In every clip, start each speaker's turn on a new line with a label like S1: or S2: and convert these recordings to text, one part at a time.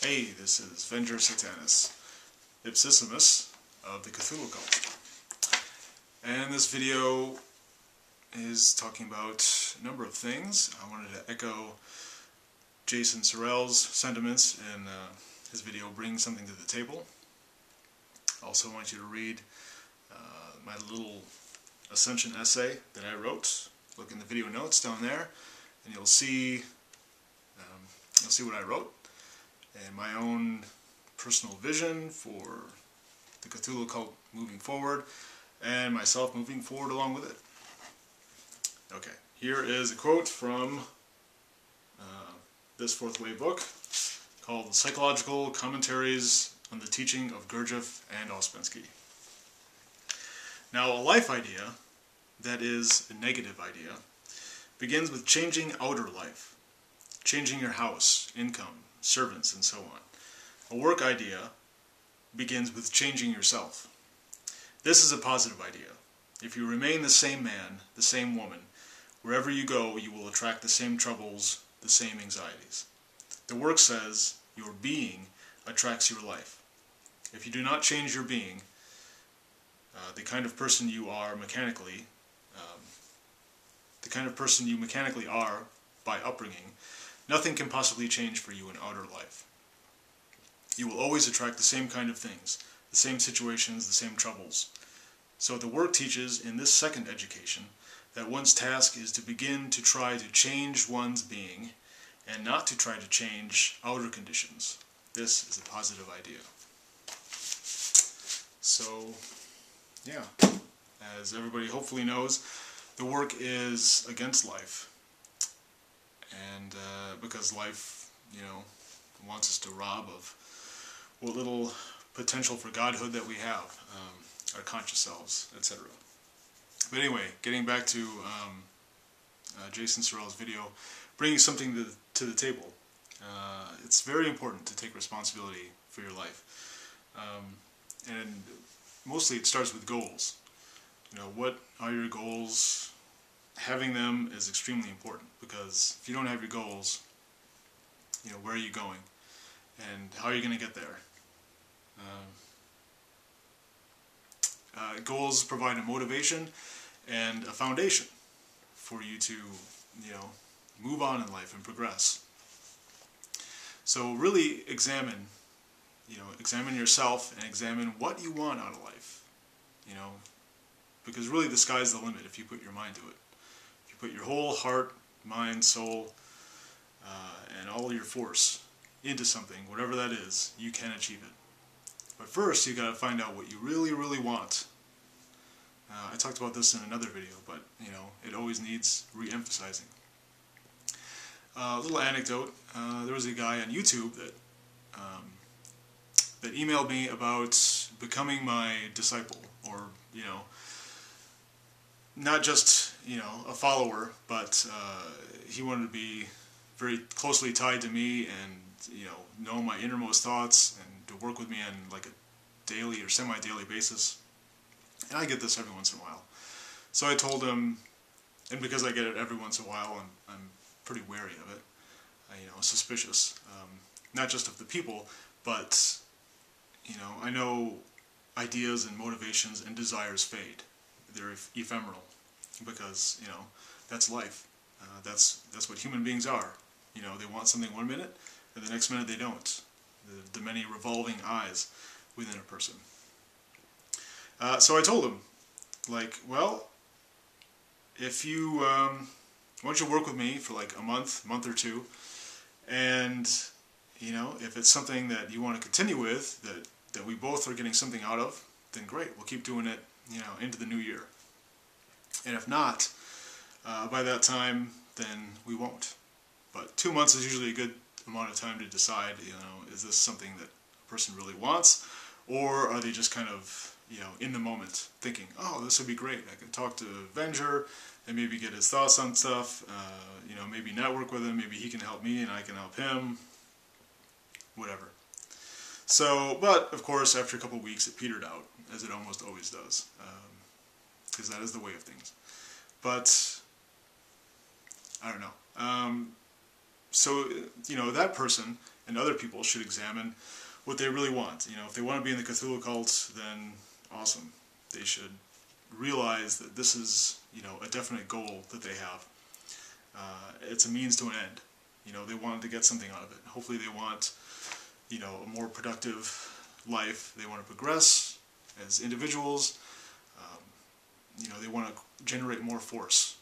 S1: Hey, this is Venger Satanis, Ipsissimus of the Cthulhu Cult. And this video is talking about a number of things. I wanted to echo Jason Sorrell's sentiments in his video, Bring Something to the Table. I also want you to read my little Ascension essay that I wrote. Look in the video notes down there, and you'll see what I wrote, and my own personal vision for the Cthulhu cult moving forward, and myself moving forward along with it. Okay, here is a quote from this fourth wave book called Psychological Commentaries on the Teaching of Gurdjieff and Ouspensky. Now, a life idea, that is, a negative idea, begins with changing outer life, changing your house, income, servants, and so on. A work idea begins with changing yourself. This is a positive idea. If you remain the same man, the same woman, wherever you go, you will attract the same troubles, the same anxieties. The work says your being attracts your life. If you do not change your being, the kind of person you are mechanically, are by upbringing, nothing can possibly change for you in outer life. You will always attract the same kind of things, the same situations, the same troubles. So the work teaches in this second education that one's task is to begin to try to change one's being and not to try to change outer conditions. This is a positive idea. So, yeah, as everybody hopefully knows, the work is against life. And because life, wants us to rob of what little potential for godhood that we have, our conscious selves, etc. But anyway, getting back to Jason Sorrell's video, bringing something to the table. It's very important to take responsibility for your life. And mostly it starts with goals. What are your goals? Having them is extremely important, because if you don't have your goals, where are you going? And how are you going to get there? Goals provide a motivation and a foundation for you to, move on in life and progress. So really examine yourself and examine what you want out of life, because really the sky's the limit if you put your mind to it. If you put your whole heart, mind, soul, and all your force into something, whatever that is, you can achieve it. But first, you got to find out what you really, really want. I talked about this in another video, but it always needs re-emphasizing. A little anecdote: there was a guy on YouTube that emailed me about becoming my disciple, or not just a follower, but he wanted to be very closely tied to me and know my innermost thoughts and to work with me on like a daily or semi-daily basis. And I get this every once in a while. So I told him, and because I get it every once in a while, I'm pretty wary of it, suspicious, not just of the people, but I know ideas and motivations and desires fade. They're ephemeral, because that's life. That's what human beings are. They want something one minute, and the next minute they don't. The many revolving eyes within a person. So I told him, well, if you why don't you work with me for like a month or two, and if it's something that you want to continue with, that we both are getting something out of, then great, we'll keep doing it into the new year. And if not, by that time, then we won't. But 2 months is usually a good amount of time to decide, is this something that a person really wants, or are they just kind of, in the moment, thinking, oh, this would be great, I can talk to Venger and maybe get his thoughts on stuff, maybe network with him, maybe he can help me and I can help him, whatever. So, but of course, after a couple of weeks, it petered out, as it almost always does, because that is the way of things. But I don't know. So, that person and other people should examine what they really want. You know, if they want to be in the Cthulhu cult, then awesome. They should realize that this is, you know, a definite goal that they have. It's a means to an end. You know, they wanted to get something out of it. Hopefully they want, you know, a more productive life. They want to progress as individuals. You know, they want to generate more force,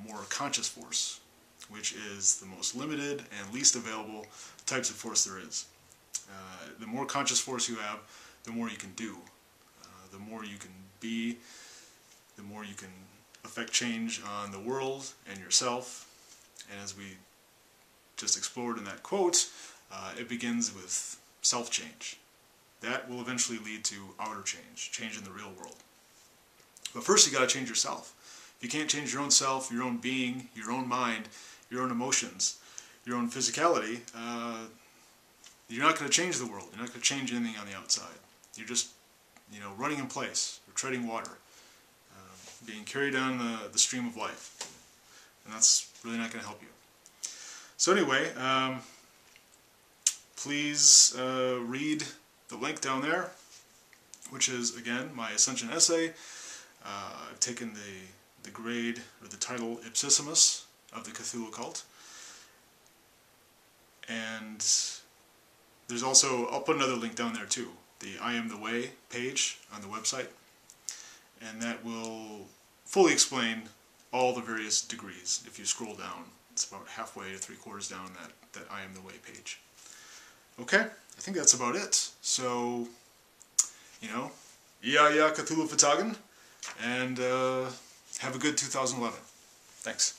S1: more conscious force, which is the most limited and least available types of force there is. The more conscious force you have, the more you can do. The more you can be, the more you can affect change on the world and yourself. And as we just explored in that quote, it begins with self-change. That will eventually lead to outer change, change in the real world. But first you got to change yourself. If you can't change your own self, your own being, your own mind, your own emotions, your own physicality, you're not going to change the world. You're not going to change anything on the outside. You're just, you know, running in place, or treading water, being carried down the stream of life. And that's really not going to help you. So anyway, please read the link down there, which is, again, my Ascension essay. I've taken the grade, or the title, Ipsissimus of the Cthulhu cult. And there's also, I'll put another link down there too, the I Am the Way page on the website. And that will fully explain all the various degrees. If you scroll down, it's about halfway to 3/4 down that I Am the Way page. Okay, I think that's about it. So, you know, Cthulhu Fatagan, and have a good 2011. Thanks.